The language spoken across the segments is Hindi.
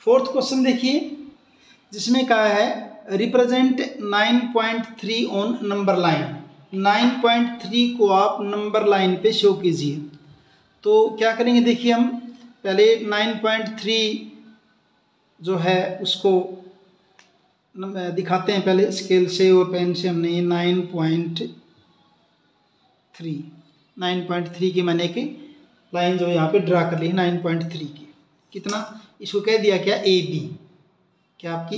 फोर्थ क्वेश्चन देखिए, जिसमें कहा है रिप्रेजेंट 9.3 ऑन नंबर लाइन। 9.3 को आप नंबर लाइन पे शो कीजिए। तो क्या करेंगे, देखिए हम पहले 9.3 जो है उसको दिखाते हैं पहले स्केल से और पेन से। हमने ये 9.3 की मैंने की लाइन जो यहाँ पे ड्रा कर ली है 9.3 की। कितना इसको कह दिया क्या, ए बी, क्या आपकी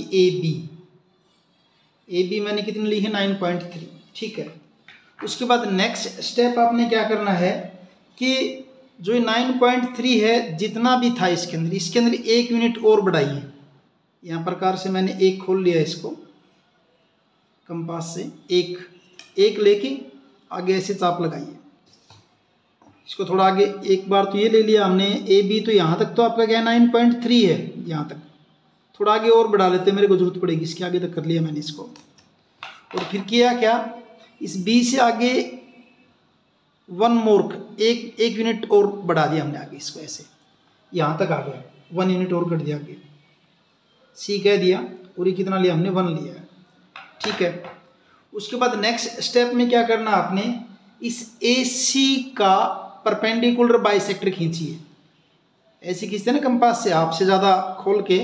ए बी मैंने कितनी ली है 9.3, ठीक है। उसके बाद नेक्स्ट स्टेप आपने क्या करना है कि जो 9.3 है जितना भी था इसके अंदर 1 यूनिट और बढ़ाइए। यहाँ प्रकार से मैंने एक खोल लिया इसको कंपास से, एक लेके आगे ऐसे चाप लगाइए। इसको थोड़ा आगे, एक बार तो ये ले लिया हमने ए बी, तो यहाँ तक तो आपका क्या 9.3 है, यहाँ तक थोड़ा आगे और बढ़ा लेते, मेरे को जरूरत पड़ेगी, इसके आगे तक कर लिया मैंने इसको। और फिर किया क्या, इस बी से आगे 1 मोर, एक यूनिट और बढ़ा दिया हमने आगे इसको, ऐसे यहाँ तक आ गया, 1 यूनिट और कर दिया आगे। सी कह दिया और ये कितना लिया हमने 1 लिया है, ठीक है। उसके बाद नेक्स्ट स्टेप में क्या करना आपने, इस ए सी का परपेंडिकुलर बाइसेक्टर खींचिए। ऐसे खींचते हैं ना कंपास से, आपसे ज़्यादा खोल के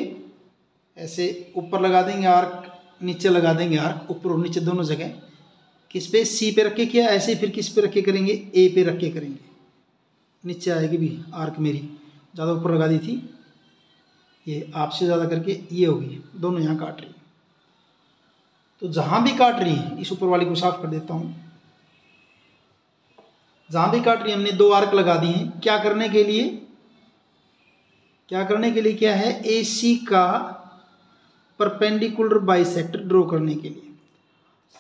ऐसे ऊपर लगा देंगे आर्क, नीचे लगा देंगे आर्क, ऊपर और नीचे दोनों जगह। किस पे, सी पे रख के किया, ऐसे फिर किस पे रख के करेंगे, ए पे रख के करेंगे। नीचे आएगी भी आर्क, मेरी ज़्यादा ऊपर लगा दी थी, ये आपसे ज़्यादा करके ये होगी, दोनों यहाँ काट रही। तो जहाँ भी काट रही है, इस ऊपर वाली को साफ कर देता हूँ, जहाँ भी काट रही है हमने 2 आर्क लगा दिए हैं। क्या करने के लिए, क्या है, ए सी का परपेंडिकुलर बाइसेक्टर ड्रॉ करने के लिए।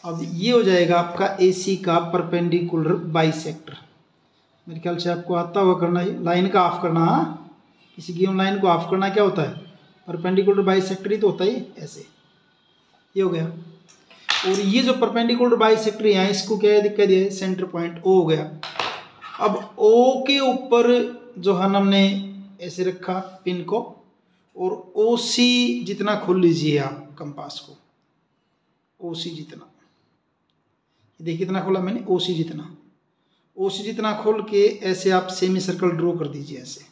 अब ये हो जाएगा आपका ए सी का परपेंडिकुलर बाइसेक्टर। मेरे ख्याल से आपको आता हुआ करना है, लाइन का ऑफ करना, किसी गिवन लाइन को ऑफ करना क्या होता है, परपेंडिकुलर बाइसेक्टर ही तो होता है, ऐसे ये हो गया। और ये जो परपेंडिकुलर बाइसेक्टर यहाँ, इसको क्या दिक्कत दिया, सेंटर पॉइंट ओ हो गया। अब ओ के ऊपर जो है हमने ऐसे रखा पिन को, और ओ सी जितना खोल लीजिए आप कंपास को, ओ सी जितना, देखिए कितना खोला मैंने, ओ सी जितना खोल के ऐसे आप सेमी सर्कल ड्रॉ कर दीजिए। ऐसे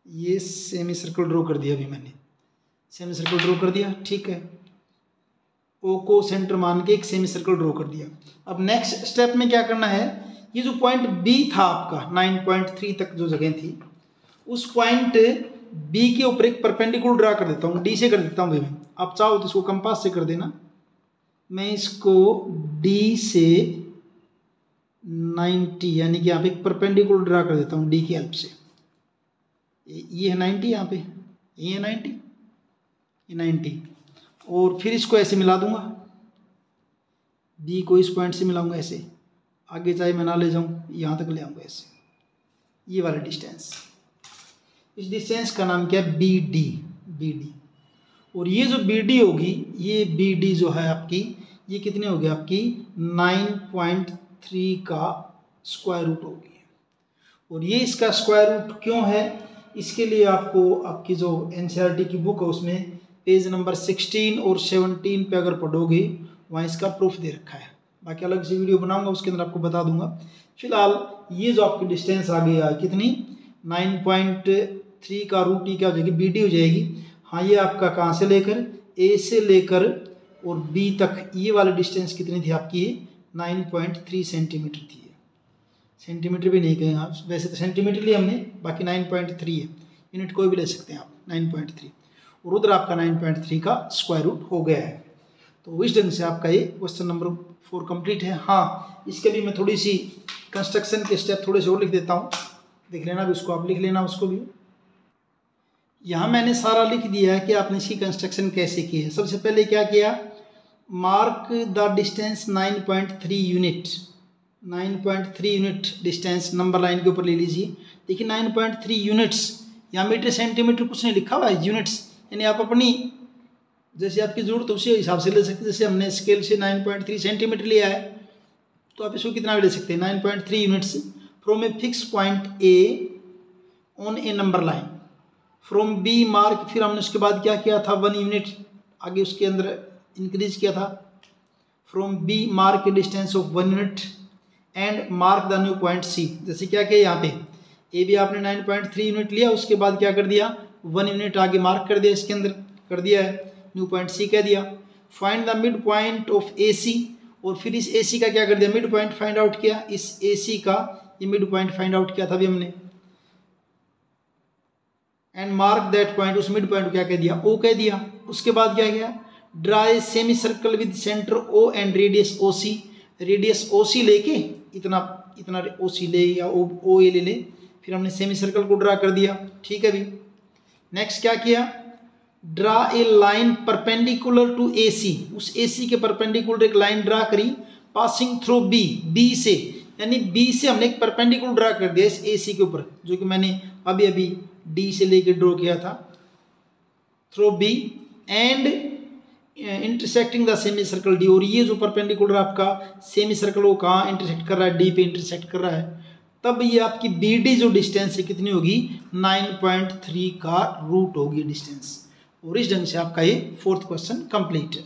ये सेमी सर्कल ड्रॉ कर दिया, अभी मैंने सेमी सर्कल ड्रॉ कर दिया, ठीक है। ओ को सेंटर मान के एक सेमी सर्कल ड्रॉ कर दिया। अब नेक्स्ट स्टेप में क्या करना है, ये जो पॉइंट बी था आपका 9.3 तक जो जगह थी, उस पॉइंट बी के ऊपर एक परपेंडिकुलर ड्रा कर देता हूँ, डी से कर देता हूँ भाई मैं। आप चाहो तो इसको कंपास से कर देना, मैं इसको डी से 90 यानी कि यहाँ पे एक परपेंडिकुलर ड्रा कर देता हूँ डी की हेल्प से। ये है 90, यहाँ पे ये है 90, ये 90, और फिर इसको ऐसे मिला दूंगा, बी को इस पॉइंट से मिलाऊंगा ऐसे, आगे चाहे मैं ना ले जाऊँ, यहाँ तक ले आऊँगा ऐसे, ये वाला डिस्टेंस। इस डिस्टेंस का नाम क्या है, बी डी। और ये जो बी डी होगी, ये बी डी जो है आपकी, ये कितनी होगी आपकी 9.3 का स्क्वायर रूट होगी। और ये इसका स्क्वायर रूट क्यों है, इसके लिए आपको आपकी जो एनसीईआरटी की बुक है उसमें पेज नंबर 16 और 17 पे अगर पढ़ोगे, वहाँ इसका प्रूफ दे रखा है। बाकी अलग से वीडियो बनाऊंगा, उसके अंदर आपको बता दूंगा। फिलहाल ये जो आपकी डिस्टेंस आ गई है कितनी, 9.3 का रूट ही क्या हो जाएगी, बी डी हो जाएगी। हाँ, ये आपका कहाँ से लेकर, ए से लेकर और बी तक, ये वाली डिस्टेंस कितनी थी आपकी, 9.3 सेंटीमीटर थी। सेंटीमीटर भी नहीं कहें आप, वैसे तो सेंटीमीटर लिया हमने, बाकी 9.3 है, यूनिट कोई भी ले सकते हैं आप 9.3, और उधर आपका 9.3 का स्क्वायर रूट हो गया है। तो इस ढंग से आपका ये क्वेश्चन नंबर 4 कंप्लीट है। हाँ, इसके लिए मैं थोड़ी सी कंस्ट्रक्शन के स्टेप थोड़े से और लिख देता हूँ, देख लेना भी उसको, आप लिख लेना उसको भी। यहाँ मैंने सारा लिख दिया है कि आपने इसकी कंस्ट्रक्शन कैसे की है। सबसे पहले क्या किया, mark the distance 9.3 unit, 9.3 unit distance number line के ऊपर ले लीजिए। देखिए 9.3 यूनिट्स, यहाँ मीटर सेंटीमीटर कुछ नहीं लिखा हुआ है, यूनिट्स, यानी आप अपनी जैसे आपकी जरूरत है उसी हिसाब से ले सकते हैं। जैसे हमने स्केल से 9.3 सेंटीमीटर लिया है, तो आप इसको कितना भी ले सकते हैं, 9.3 units from a fix point A on a number line, from B mark, फिर हमने उसके बाद क्या किया था 1 यूनिट आगे उसके अंदर इंक्रीज किया था। From B mark a distance of 1 unit and mark the new point C. जैसे क्या किया यहाँ पे ए भी आपने 9.3 यूनिट लिया, उसके बाद क्या कर दिया 1 यूनिट आगे मार्क कर दिया, इसके अंदर कर दिया है, न्यू पॉइंट सी कह दिया। Find the midpoint of A C, और फिर इस ए सी का क्या कर दिया मिड पॉइंट फाइंड आउट किया, इस ए सी का ये मिड पॉइंट फाइंड आउट किया था अभी हमने। एंड मार्क दैट पॉइंट, उस मिड पॉइंट को क्या कह दिया ओ कह दिया। उसके बाद क्या किया draw a semicircle with centre O and radius O C, radius O C लेके इतना इतना ओ सी ले या ओ ए ले, फिर हमने सेमी सर्कल को ड्रा कर दिया। ठीक है अभी नेक्स्ट क्या किया draw a line perpendicular to A C, उस ए सी के परपेंडिकुलर एक लाइन ड्रा करी पासिंग थ्रू बी, बी से, यानी बी से हमने एक परपेंडिकुलर ड्रा कर दिया इस ए सी के ऊपर, जो कि मैंने अभी अभी डी से लेके ड्रॉ किया था, through B and intersecting the semi circle D, और ये जो परपेंडिकुलर आपका सेमी सर्कल वो कहाँ इंटरसेक्ट कर रहा है डी पे इंटरसेक्ट कर रहा है, तब ये आपकी बी डी जो डिस्टेंस है कितनी होगी 9.3 का रूट होगी डिस्टेंस। और इस ढंग से आपका ये 4th क्वेश्चन कंप्लीट है।